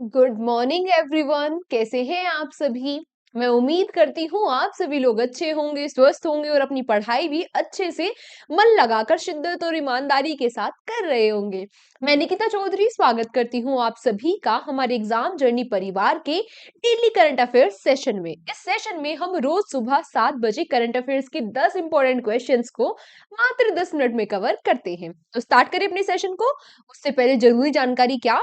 Good morning everyone, कैसे हैं आप सभी। मैं उम्मीद करती हूँ आप सभी लोग अच्छे होंगे, स्वस्थ होंगे और अपनी पढ़ाई भी अच्छे से मन लगाकर शिद्दत और ईमानदारी के साथ कर रहे होंगे। मैं निकिता चौधरी स्वागत करती हूँ आप सभी का हमारे एग्जाम जर्नी परिवार के डेली करंट अफेयर्स सेशन में। इस सेशन में हम रोज सुबह 7 बजे करंट अफेयर्स के 10 इंपॉर्टेंट क्वेश्चंस को मात्र 10 मिनट में कवर करते हैं। तो स्टार्ट करें अपने सेशन को। उससे पहले जरूरी जानकारी क्या,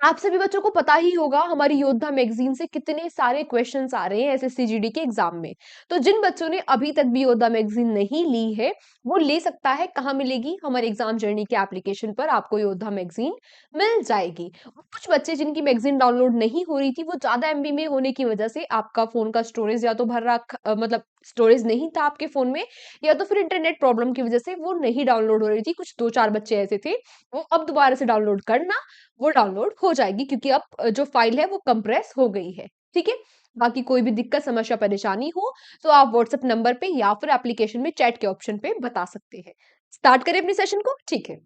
आप सभी बच्चों को पता ही होगा हमारी योद्धा मैगजीन से कितने सारे क्वेश्चंस आ रहे हैं एसएससी जीडी के एग्जाम में। तो जिन बच्चों ने अभी तक भी योद्धा मैगजीन नहीं ली है वो ले सकता है। कहाँ मिलेगी? हमारे एग्जाम जर्नी के एप्लीकेशन पर आपको योद्धा मैगजीन मिल जाएगी। और कुछ बच्चे जिनकी मैगजीन डाउनलोड नहीं हो रही थी, वो ज्यादा एमबी में होने की वजह से आपका फोन का स्टोरेज या तो मतलब स्टोरेज नहीं था आपके फोन में, या तो फिर इंटरनेट प्रॉब्लम की वजह से वो नहीं डाउनलोड हो रही थी। कुछ दो चार बच्चे ऐसे थे, वो अब दोबारा से डाउनलोड करना, वो डाउनलोड हो जाएगी क्योंकि अब जो फाइल है वो कंप्रेस हो गई है। ठीक है। बाकी कोई भी दिक्कत समस्या परेशानी हो तो आप व्हाट्सएप नंबर पे या फिर एप्लीकेशन में चैट के ऑप्शन पे बता सकते हैं। स्टार्ट करें अपने सेशन को। ठीक है।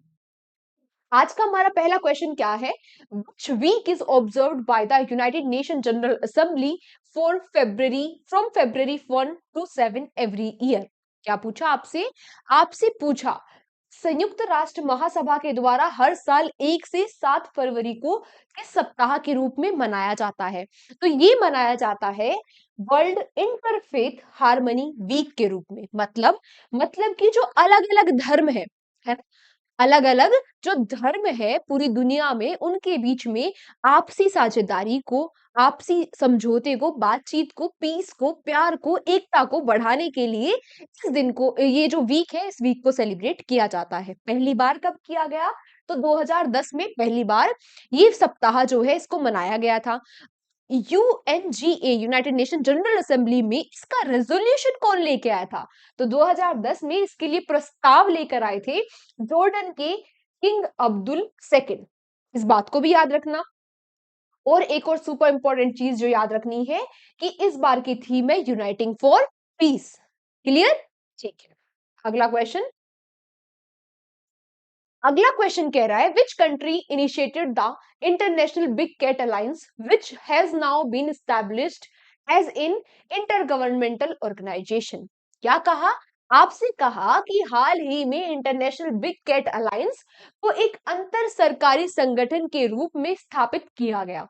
आज का हमारा पहला क्वेश्चन क्या है? Which week is observed by the United Nation General Assembly for February from February 1 to 7 every year. क्या पूछा आपसे? आपसे पूछा संयुक्त राष्ट्र महासभा के द्वारा हर साल 1 से 7 फरवरी को किस सप्ताह के रूप में मनाया जाता है? तो ये मनाया जाता है वर्ल्ड इंटरफेथ हार्मनी वीक के रूप में। मतलब कि जो अलग अलग धर्म है, अलग अलग जो धर्म है पूरी दुनिया में, उनके बीच में आपसी साझेदारी को, आपसी समझौते को, बातचीत को, पीस को, प्यार को, एकता को बढ़ाने के लिए इस दिन को, ये जो वीक है, इस वीक को सेलिब्रेट किया जाता है। पहली बार कब किया गया? तो 2010 में पहली बार ये सप्ताह जो है इसको मनाया गया था। UNGA United Nation General assembly में इसका रेजोल्यूशन कौन लेके आया था? तो 2010 में इसके लिए प्रस्ताव लेकर आए थे जॉर्डन के किंग अब्दुल सेकंड। इस बात को भी याद रखना। और एक और सुपर इंपॉर्टेंट चीज जो याद रखनी है कि इस बार की थीम है यूनाइटिंग फॉर पीस। क्लियर? ठीक है। अगला क्वेश्चन। अगला क्वेश्चन कह रहा है which country initiated the international big cat alliance which has now been established as in intergovernmental organisation. क्या कहा? आपसे कहा कि हाल ही में इंटरनेशनल बिग कैट अलायंस को एक अंतर सरकारी संगठन के रूप में स्थापित किया गया।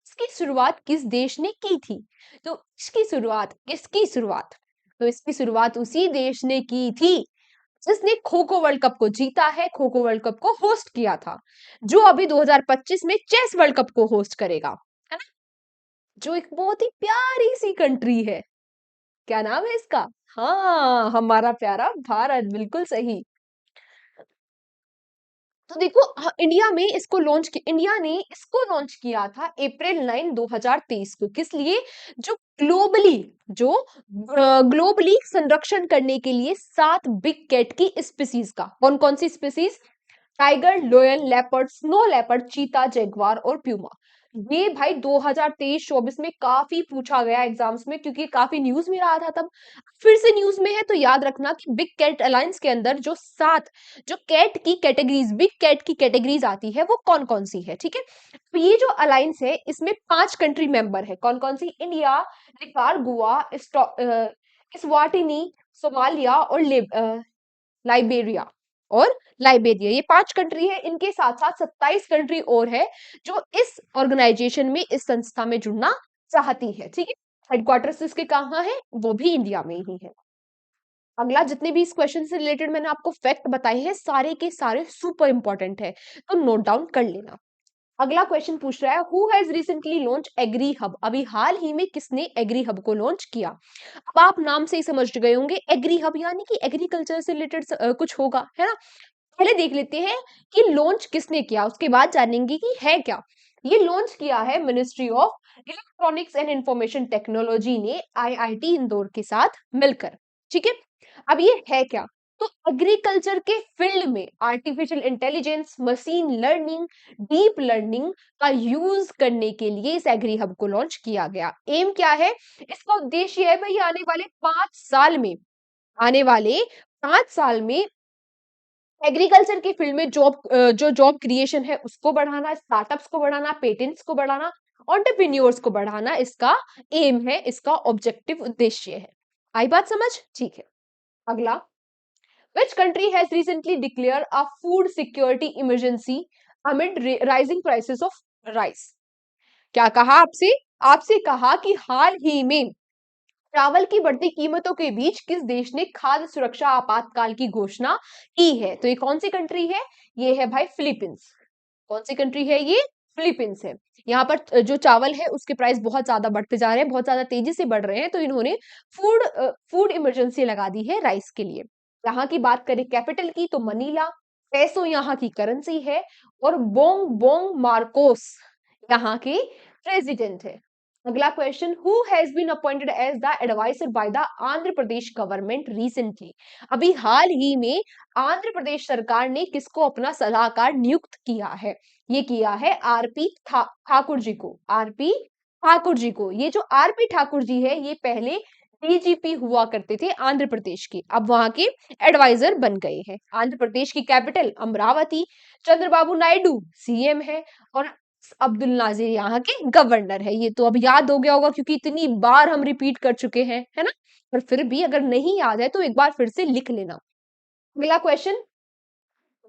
इसकी शुरुआत किस देश ने की थी? तो इसकी शुरुआत उसी देश ने की थी जिसने खो खो वर्ल्ड कप को जीता है, खो खो वर्ल्ड कप को होस्ट किया था, जो अभी 2025 में चेस वर्ल्ड कप को होस्ट करेगा, है ना? जो एक बहुत ही प्यारी सी कंट्री है। क्या नाम है इसका? हाँ, हमारा प्यारा भारत, बिल्कुल सही। तो देखो, इंडिया ने इसको लॉन्च किया था अप्रैल 9 2023 को। किस लिए? जो ग्लोबली जो ग्लोबली संरक्षण करने के लिए 7 बिग कैट की स्पीसीज का। कौन कौन सी species? Tiger, lion, leopard, snow leopard, cheetah, jaguar और प्यूमा। ये भाई 2023-24 में काफी पूछा गया एग्जाम्स में, क्योंकि काफी न्यूज में रहा था तब। फिर से न्यूज में है, तो याद रखना कि बिग कैट अलायंस के अंदर जो 7 जो कैट की कैटेगरीज, बिग कैट की कैटेगरीज आती है वो कौन कौन सी है। ठीक है। तो ये जो अलायंस है इसमें 5 कंट्री मेंबर है। कौन कौन सी? इंडिया, निकारागुआ, इस्वाटिनी, सोमालिया और लाइबेरिया ये 5 कंट्री है। इनके साथ साथ 27 कंट्री और है जो इस ऑर्गेनाइजेशन में, इस संस्था में जुड़ना चाहती है। ठीक है। हेडक्वार्टर्स इसके कहाँ है? वो भी इंडिया में ही है। अगला, जितने भी इस क्वेश्चन से रिलेटेड मैंने आपको फैक्ट बताए हैं सारे के सारे सुपर इंपॉर्टेंट है, तो नोट डाउन कर लेना। अगला क्वेश्चन पूछ रहा है who has recently launched agri hub. अभी हाल ही में किसने एग्री हब को लॉन्च किया? अब आप नाम से ही समझ गए होंगे, एग्री हब यानी कि एग्रीकल्चर से रिलेटेड कुछ होगा, है ना? पहले देख लेते हैं कि लॉन्च किसने किया, उसके बाद जानेंगे कि है क्या। ये लॉन्च किया है ministry of electronics and information technology ने आईआईटी इंदौर के साथ मिलकर। ठीक है। अब ये है क्या? तो एग्रीकल्चर के फील्ड में artificial intelligence, machine learning, deep learning का यूज करने के लिए इस एग्री हब को लॉन्च किया गया। एम क्या है? इसका उद्देश्य है भाई आने वाले 5 साल में एग्रीकल्चर की फील्ड में जो जॉब क्रिएशन है उसको बढ़ाना, स्टार्टअप्स को बढ़ाना, पेटेंट्स को बढ़ाना, एंटरप्रेन्योर्स को बढ़ाना इसका एम है, इसका ऑब्जेक्टिव उद्देश्य है। आई बात समझ? ठीक है। अगला, which country has recently declared a food security emergency amid rising prices of rice? क्या कहा आपसे? आपसे कहा कि हाल ही में चावल की बढ़ती कीमतों के बीच किस देश ने खाद्य सुरक्षा आपातकाल की घोषणा की है? तो ये कौन सी कंट्री है? ये है भाई फिलीपींस। कौन सी कंट्री है ये? फिलीपींस है। यहाँ पर जो चावल है उसके प्राइस बहुत ज्यादा बढ़ते जा रहे हैं, बहुत ज्यादा तेजी से बढ़ रहे हैं, तो इन्होंने फूड इमरजेंसी लगा दी है राइस के लिए। यहाँ की बात करें कैपिटल की तो मनीला, पेसो यहाँ की करेंसी है, और बोंग बोंग मार्कोस यहाँ के प्रेसिडेंट है। अगला question, who has been appointed as the advisor by the Andhra Pradesh government recently? अभी हाल ही में आंध्र प्रदेश सरकार ने किसको अपना सलाहकार नियुक्त किया है? ये किया है आरपी ठाकुर जी को। आरपी ठाकुर जी को। ये जो आरपी ठाकुर जी है ये पहले डीजीपी हुआ करते थे आंध्र प्रदेश के, अब वहां के एडवाइजर बन गए हैं। आंध्र प्रदेश की कैपिटल अमरावती, चंद्रबाबू नायडू सीएम है, और अब्दुल नाजिर यहाँ के गवर्नर है। ये तो अब याद हो गया होगा क्योंकि इतनी बार हम रिपीट कर चुके हैं, है ना? पर फिर भी अगर नहीं याद है तो एक बार फिर से लिख लेना। अगला question,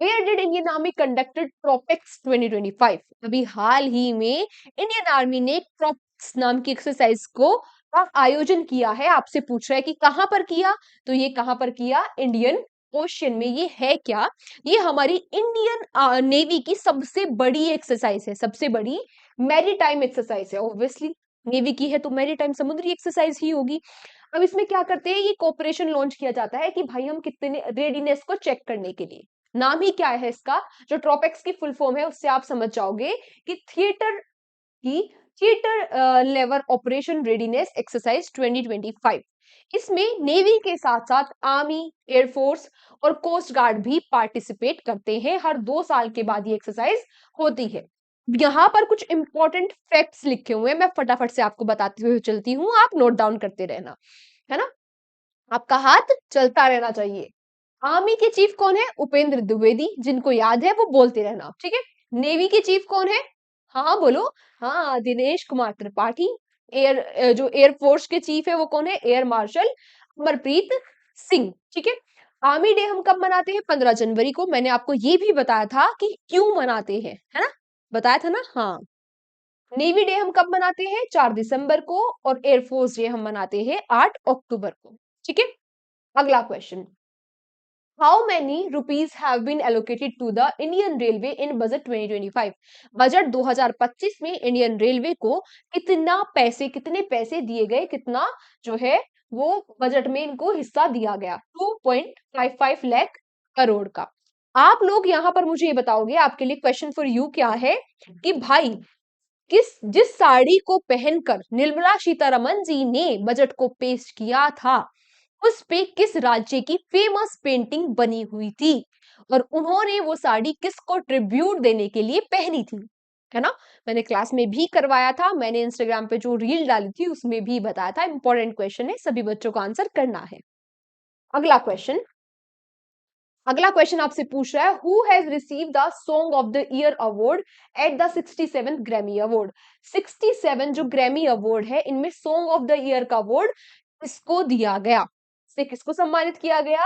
where did Indian Army conducted Tropex 2025? अभी हाल ही में इंडियन आर्मी ने ट्रोपिक्स नाम की एक्सरसाइज को का आयोजन किया है। आपसे पूछ रहा है कि कहां पर किया, तो ये कहां पर किया? इंडियन ओशियन में। ये है क्या? ये हमारी इंडियन नेवी की सबसे बड़ी एक्सरसाइज है, सबसे बड़ी मैरीटाइम एक्सरसाइज है। ऑब्वियसली नेवी की है तो मैरीटाइम समुद्री एक्सरसाइज ही होगी। अब इसमें क्या करते हैं, ये कोऑपरेशन लॉन्च किया जाता है कि भाई हम कितने रेडीनेस को चेक करने के लिए। नाम ही क्या है इसका? जो ट्रोपेक्स की फुल फॉर्म है उससे आप समझ जाओगे कि की theatre level operation readiness exercise 2025। इसमें नेवी के साथ साथ आर्मी, एयरफोर्स और कोस्ट गार्ड भी पार्टिसिपेट करते हैं। हर 2 साल के बाद ये एक्सरसाइज होती है। यहाँ पर कुछ इंपॉर्टेंट फैक्ट्स लिखे हुए हैं, मैं फटाफट से आपको बताते हुए चलती हूँ, आप नोट डाउन करते रहना, है ना? आपका हाथ चलता रहना चाहिए। आर्मी के चीफ कौन है? उपेंद्र द्विवेदी, जिनको याद है वो बोलते रहना, ठीक है? नेवी के चीफ कौन है? हाँ बोलो। हाँ, दिनेश कुमार त्रिपाठी। जो एयरफोर्स के चीफ है वो कौन है? एयर मार्शल अमरप्रीत सिंह, ठीक है? आर्मी डे हम कब मनाते हैं? 15 जनवरी को। मैंने आपको ये भी बताया था कि क्यों मनाते हैं, है ना? बताया था ना? हाँ। नेवी डे हम कब मनाते हैं? 4 दिसंबर को। और एयरफोर्स डे हम मनाते हैं 8 अक्टूबर को, ठीक है? अगला question, how many rupees have been allocated to the Indian railway in budget 2025? Budget 2025 में इंडियन रेलवे को कितने पैसे दिए गए, कितना जो है वो बजट में इनको हिस्सा दिया गया? 2.55 लाख करोड़ का। आप लोग यहाँ पर मुझे ये बताओगे, आपके लिए क्वेश्चन फॉर यू क्या है कि भाई जिस साड़ी को पहनकर निर्मला सीतारमन जी ने बजट को पेश किया था उस पे किस राज्य की फेमस पेंटिंग बनी हुई थी, और उन्होंने वो साड़ी किसको ट्रिब्यूट देने के लिए पहनी थी, है ना? मैंने क्लास में भी करवाया था, मैंने इंस्टाग्राम पे जो रील डाली थी उसमें भी बताया था। इंपॉर्टेंट क्वेश्चन है, सभी बच्चों को आंसर करना है। अगला क्वेश्चन, अगला क्वेश्चन आपसे पूछ रहा है, who has receive the song of the year award at the 67th Grammy award? 67 जो ग्रैमी अवार्ड है इनमें सॉन्ग ऑफ द ईयर का अवार्ड किसको दिया गया? से किसको सम्मानित किया गया?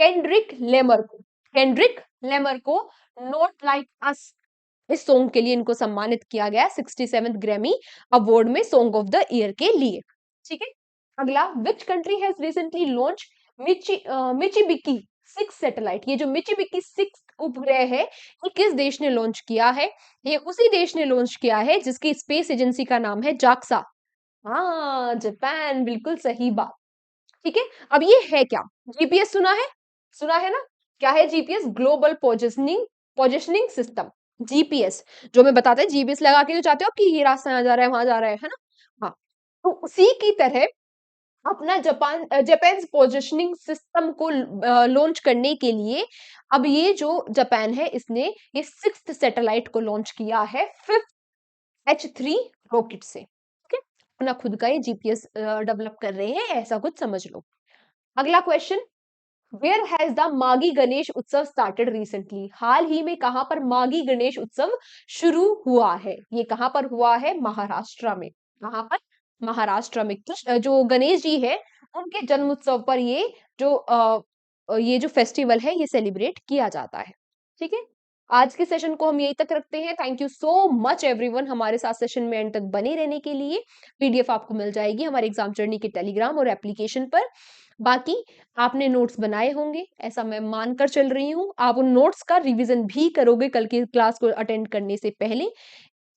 केंड्रिक लेमर को। केंड्रिक लेमर को नॉट लाइक अस इस सॉन्ग के लिए इनको सम्मानित किया गया 67th ग्रैमी अवार्ड में सॉन्ग ऑफ द ईयर के लिए, ठीक है? अगला, which country has recently launch Michibiki 6 satellite? ये जो मिचिबिकी 6 उपग्रह है ये किस देश ने लॉन्च किया है? ये उसी देश ने लॉन्च किया है जिसकी स्पेस एजेंसी का नाम है जाक्सा। हाँ, जापान, बिल्कुल सही बात। ठीक है, अब ये है क्या? जीपीएस सुना है? सुना है ना? क्या है GPS? Global positioning positioning system. GPS जो मैं बताते हैं, जीपीएस लगा के जो चाहते हो कि ये रास्ता यहाँ जा रहा है, वहां जा रहा है ना? हाँ, तो उसी की तरह अपना जापान पोजिशनिंग सिस्टम को लॉन्च करने के लिए अब ये जो जापान है इसने ये 6th सैटेलाइट को लॉन्च किया है 5th H3 रॉकेट से, ठीक है? अपना खुद का ये जीपीएस डेवलप कर रहे हैं, ऐसा कुछ समझ लो। अगला क्वेश्चन, वेयर हैज द मागी गणेश उत्सव स्टार्टेड रिसेंटली? हाल ही में कहां पर मागी गणेश उत्सव शुरू हुआ है? ये कहां पर हुआ है? महाराष्ट्र में। कहां पर? महाराष्ट्र में। जो गणेश जी है उनके जन्म उत्सव पर ये जो फेस्टिवल है ये सेलिब्रेट किया जाता है। ठीक है, आज के सेशन को हम यहीं तक रखते हैं। Thank you so much everyone हमारे साथ सेशन में एंड तक बने रहने के लिए। पीडीएफ आपको मिल जाएगी हमारे एग्जाम जर्नी के टेलीग्राम और एप्लीकेशन पर। बाकी आपने नोट्स बनाए होंगे, ऐसा मैं मानकर चल रही हूँ। आप उन नोट्स का रिवीजन भी करोगे कल की क्लास को अटेंड करने से पहले।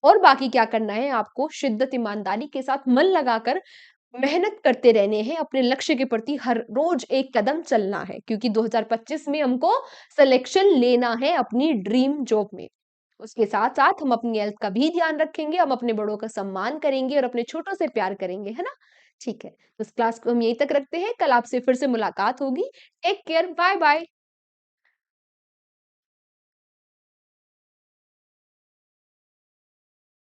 और बाकी क्या करना है, आपको शिद्दत ईमानदारी के साथ मन लगाकर मेहनत करते रहने हैं, अपने लक्ष्य के प्रति हर रोज एक कदम चलना है, क्योंकि 2025 में हमको सिलेक्शन लेना है अपनी ड्रीम जॉब में। उसके साथ-साथ हम अपनी हेल्थ का भी ध्यान रखेंगे, हम अपने बड़ों का सम्मान करेंगे और अपने छोटों से प्यार करेंगे, है ना? ठीक है, तो इस क्लास को हम यहीं तक रखते हैं, कल आपसे फिर से मुलाकात होगी। Take care, bye-bye.